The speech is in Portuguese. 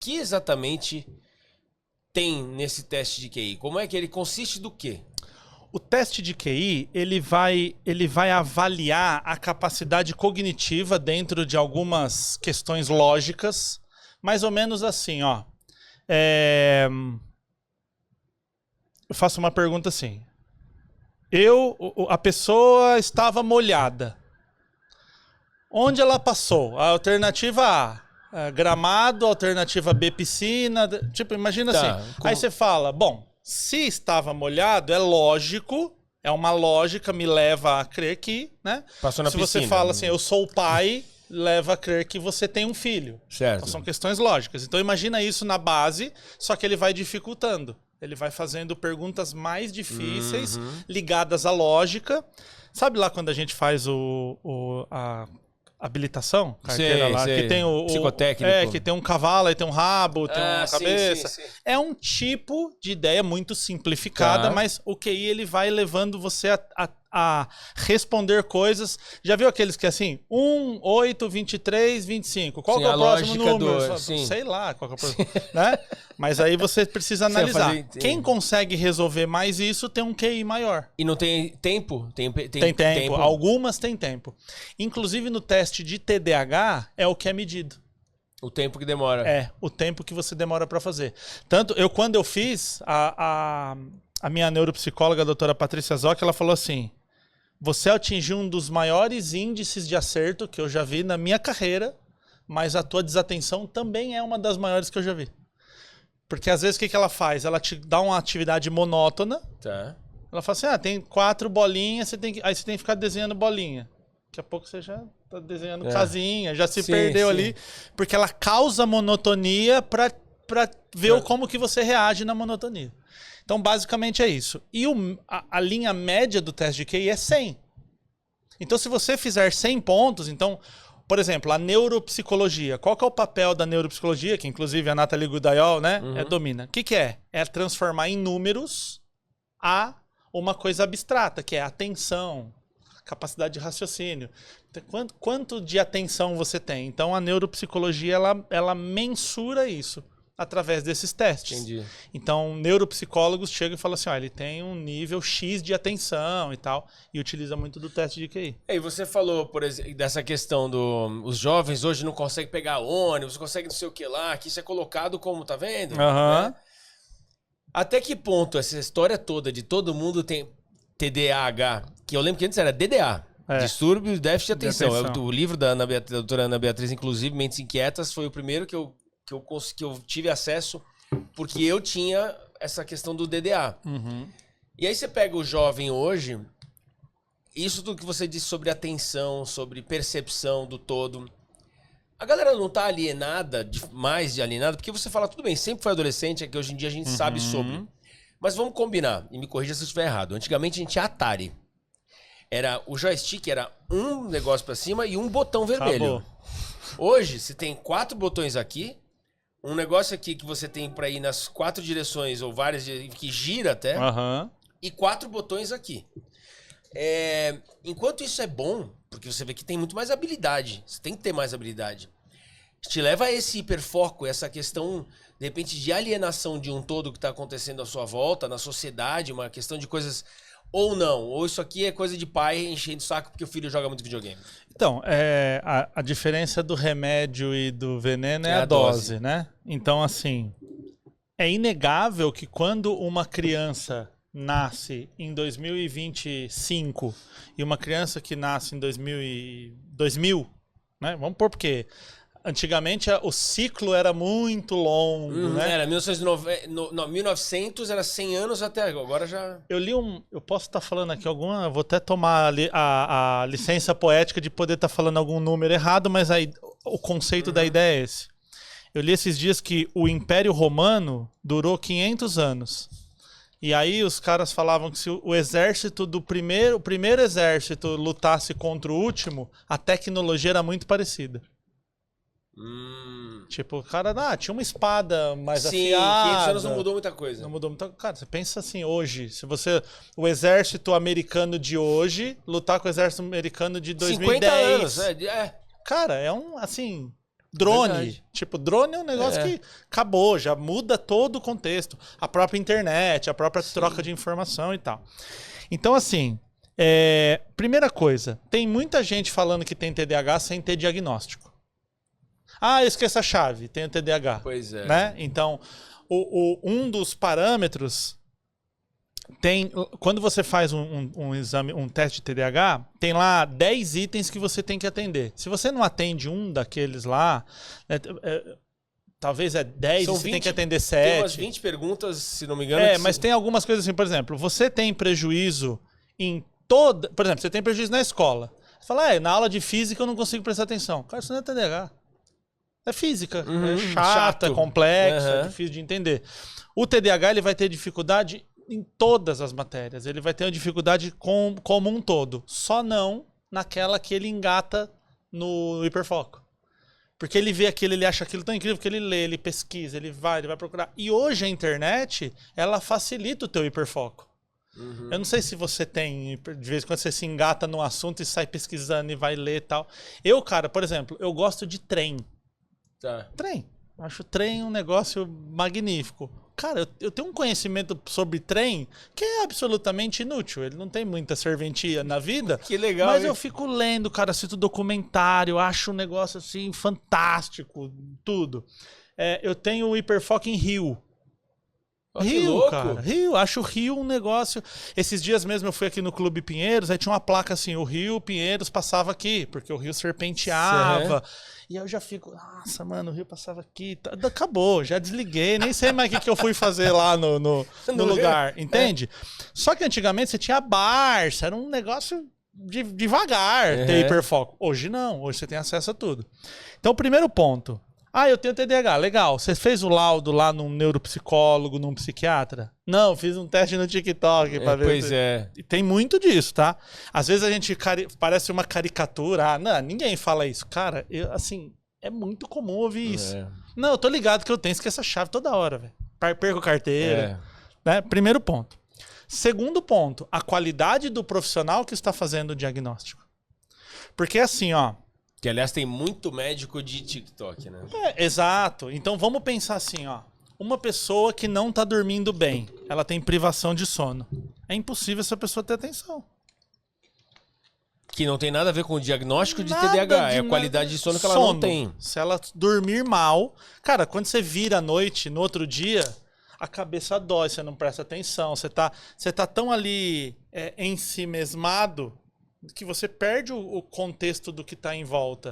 que exatamente tem nesse teste de QI? Como é que ele consiste do quê? O teste de QI, ele vai avaliar a capacidade cognitiva dentro de algumas questões lógicas, mais ou menos assim, ó. Eu faço uma pergunta assim. A pessoa estava molhada. Onde ela passou? A alternativa A, gramado, a alternativa B, piscina. Tipo, imagina assim. Aí você fala, bom, se estava molhado, é lógico, é uma lógica, me leva a crer que, né? Passou na se piscina. Você fala assim, eu sou o pai, leva a crer que você tem um filho. Certo. Então, são questões lógicas. Então imagina isso na base, só que ele vai dificultando. Ele vai fazendo perguntas mais difíceis, ligadas à lógica. Sabe lá quando a gente faz a habilitação? Carteira lá, sei. que tem o psicotécnico. que tem um cavalo, e tem um rabo, tem uma cabeça. Sim. É um tipo de ideia muito simplificada, mas o QI ele vai levando você a responder coisas. Já viu aqueles que é assim, 1, 8, 23, 25. Qual que é o próximo número? Sei lá qual que é o próximo, né? Mas aí você precisa analisar. Quem consegue resolver mais isso tem um QI maior. E não tem tempo? Tem tempo. Algumas têm tempo. Inclusive no teste de TDAH é o que é medido. O tempo que demora. É, o tempo que você demora para fazer. Tanto, quando eu fiz, a minha neuropsicóloga, a doutora Patrícia Zoc, ela falou assim, você atingiu um dos maiores índices de acerto que eu já vi na minha carreira, mas a tua desatenção também é uma das maiores que eu já vi. Porque às vezes o que ela faz? Ela te dá uma atividade monótona. Tá. Ela fala assim, tem 4 bolinhas, aí você tem que ficar desenhando bolinha. Daqui a pouco você já tá desenhando casinha, já se perdeu ali. Porque ela causa monotonia pra ver como que você reage na monotonia. Então, basicamente é isso. E a linha média do teste de QI é 100. Então, se você fizer 100 pontos, então, por exemplo, a neuropsicologia. Qual que é o papel da neuropsicologia? Que, inclusive, a Nathalie Goodayal, né, domina. O que é? É transformar em números uma coisa abstrata, que é atenção, capacidade de raciocínio. Quanto de atenção você tem? Então, a neuropsicologia, ela mensura isso através desses testes. Entendi. Então, neuropsicólogos chegam e falam assim, ele tem um nível X de atenção e tal, e utiliza muito do teste de QI. E você falou, por exemplo, dessa questão os jovens hoje não conseguem pegar ônibus, conseguem não sei o que lá, que isso é colocado como, tá vendo? Né? Até que ponto essa história toda de todo mundo tem TDAH, que eu lembro que antes era DDA, distúrbio de déficit de atenção. O livro da doutora Ana Beatriz, inclusive, Mentes Inquietas, foi o primeiro que eu tive acesso, porque eu tinha essa questão do DDA. E aí você pega o jovem hoje, isso tudo que você disse sobre atenção, sobre percepção do todo, a galera não tá alienada, mais de alienada, porque você fala, tudo bem, sempre foi adolescente, é que hoje em dia a gente sabe sobre. Mas vamos combinar, e me corrija se eu estiver errado. Antigamente a gente tinha Atari. O joystick era um negócio pra cima e um botão vermelho. Acabou. Hoje, você tem 4 botões aqui, um negócio aqui que você tem pra ir nas 4 direções, ou várias, que gira até, e 4 botões aqui. Enquanto isso é bom, porque você vê que tem muito mais habilidade, você tem que ter mais habilidade, te leva a esse hiperfoco, essa questão, de repente, de alienação de um todo que está acontecendo à sua volta, na sociedade, uma questão de coisas, ou não, ou isso aqui é coisa de pai enchendo o saco porque o filho joga muito videogame. Então, a diferença do remédio e do veneno é a dose, né? Então, assim, é inegável que quando uma criança nasce em 2025 e uma criança que nasce em 2000, né? Vamos pôr porque antigamente o ciclo era muito longo, né? Era 1900 era 100 anos até agora já... Eu posso estar falando aqui vou até tomar a licença poética de poder estar falando algum número errado, mas aí o conceito da ideia é esse. Eu li esses dias que o Império Romano durou 500 anos. E aí os caras falavam que se o exército o primeiro exército lutasse contra o último, a tecnologia era muito parecida. Tipo, o cara tinha uma espada mais afiada. 500 anos não mudou muita coisa. Não mudou muita coisa. Cara, você pensa assim, hoje, se o exército americano de hoje lutar com o exército americano de 2010. 50 anos, Cara, assim, Drone. Verdade. Tipo, drone é um negócio que acabou, já muda todo o contexto. A própria internet, a própria troca de informação e tal. Então, assim, primeira coisa, tem muita gente falando que tem TDAH sem ter diagnóstico. Ah, eu esqueço a chave, tenho TDAH. Pois é. Né? Então, um dos parâmetros tem... Quando você faz um exame, um teste de TDAH, tem lá 10 itens que você tem que atender. Se você não atende um daqueles lá, talvez 10 São você 20, tem que atender 7. Tem umas 20 perguntas, se não me engano. Mas tem algumas coisas assim, por exemplo, você tem prejuízo em toda... Por exemplo, você tem prejuízo na escola. Você fala, na aula de física eu não consigo prestar atenção. Cara, isso não é TDAH. É física. É chato, é complexo, é difícil de entender. O TDAH ele vai ter dificuldade em todas as matérias. Ele vai ter uma dificuldade como um todo. Só não naquela que ele engata no hiperfoco. Porque ele vê aquilo, ele acha aquilo tão incrível que ele lê, ele pesquisa, ele vai procurar. E hoje a internet, ela facilita o teu hiperfoco. Eu não sei se você tem, de vez em quando você se engata num assunto e sai pesquisando e vai ler e tal. Eu, cara, por exemplo, eu gosto de trem. Tá. Trem. Acho o trem um negócio magnífico. Cara, eu tenho um conhecimento sobre trem que é absolutamente inútil. Ele não tem muita serventia na vida. Que legal. Mas eu fico lendo, cara, assisto documentário, acho um negócio assim fantástico, tudo. Eu tenho o hiperfoco em Rio. Rio, cara. Rio, acho o Rio um negócio... Esses dias mesmo eu fui aqui no Clube Pinheiros, aí tinha uma placa assim, o Rio Pinheiros passava aqui, porque o Rio serpenteava. E aí eu já fico, nossa, mano, o Rio passava aqui. Acabou, já desliguei, nem sei mais o que eu fui fazer lá no lugar, entende? Só que antigamente você tinha Barça, era um negócio devagar ter hiperfoco. Hoje não, hoje você tem acesso a tudo. Então, o primeiro ponto... eu tenho TDAH, legal. Você fez o laudo lá num neuropsicólogo, num psiquiatra? Não, fiz um teste no TikTok pra ver. Pois é. E tem muito disso, tá? Às vezes a gente parece uma caricatura. Não, ninguém fala isso. Cara, assim, é muito comum ouvir isso. Não, eu tô ligado que eu tenho, esqueço a chave toda hora, velho. Perco carteira. Né? Primeiro ponto. Segundo ponto, a qualidade do profissional que está fazendo o diagnóstico. Porque assim, ó... Que, aliás, tem muito médico de TikTok, né? Exato. Então, vamos pensar assim, ó. Uma pessoa que não tá dormindo bem, ela tem privação de sono. É impossível essa pessoa ter atenção. Que não tem nada a ver com o diagnóstico de TDAH. É a qualidade de sono que ela não tem. Se ela dormir mal... Cara, quando você vira à noite, no outro dia, a cabeça dói, você não presta atenção. Você tá tão ali ensimesmado... que você perde o contexto do que está em volta.